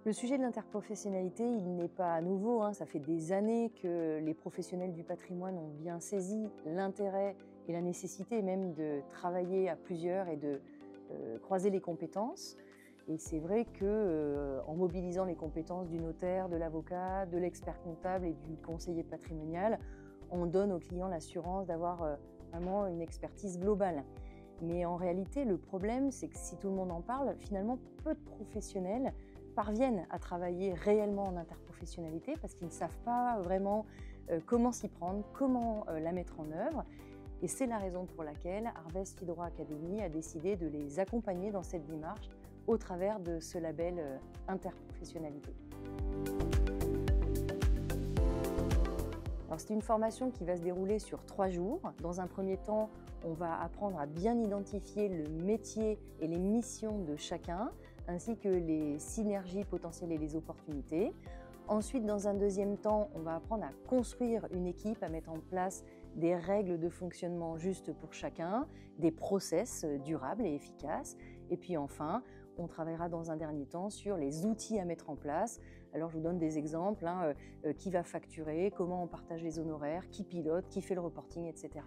Le sujet de l'interprofessionnalité, il n'est pas nouveau, hein. Ça fait des années que les professionnels du patrimoine ont bien saisi l'intérêt et la nécessité même de travailler à plusieurs et de croiser les compétences. Et c'est vrai que, en mobilisant les compétences du notaire, de l'avocat, de l'expert comptable et du conseiller patrimonial, on donne aux clients l'assurance d'avoir vraiment une expertise globale. Mais en réalité, le problème, c'est que si tout le monde en parle, finalement, peu de professionnels parviennent à travailler réellement en interprofessionnalité parce qu'ils ne savent pas vraiment comment s'y prendre, comment la mettre en œuvre. Et c'est la raison pour laquelle Harvest Fidroit Academy a décidé de les accompagner dans cette démarche au travers de ce label interprofessionnalité. C'est une formation qui va se dérouler sur 3 jours. Dans un premier temps, on va apprendre à bien identifier le métier et les missions de chacun, ainsi que les synergies potentielles et les opportunités. Ensuite, dans un deuxième temps, on va apprendre à construire une équipe, à mettre en place des règles de fonctionnement justes pour chacun, des process durables et efficaces. Et puis enfin, on travaillera dans un dernier temps sur les outils à mettre en place. Alors je vous donne des exemples, qui va facturer, comment on partage les honoraires, qui pilote, qui fait le reporting, etc.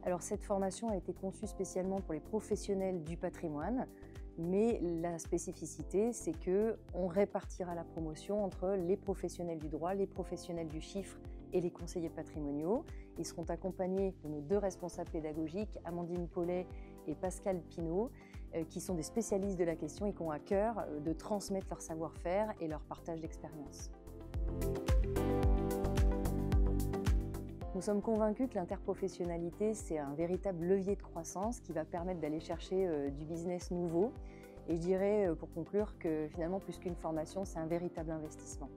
Alors cette formation a été conçue spécialement pour les professionnels du patrimoine, mais la spécificité, c'est qu'on répartira la promotion entre les professionnels du droit, les professionnels du chiffre et les conseillers patrimoniaux. Ils seront accompagnés de nos 2 responsables pédagogiques, Amandine Paulet et Pascal Pinault, qui sont des spécialistes de la question et qui ont à cœur de transmettre leur savoir-faire et leur partage d'expérience. Nous sommes convaincus que l'interprofessionnalité, c'est un véritable levier de croissance qui va permettre d'aller chercher du business nouveau. Et je dirais, pour conclure, que finalement, plus qu'une formation, c'est un véritable investissement.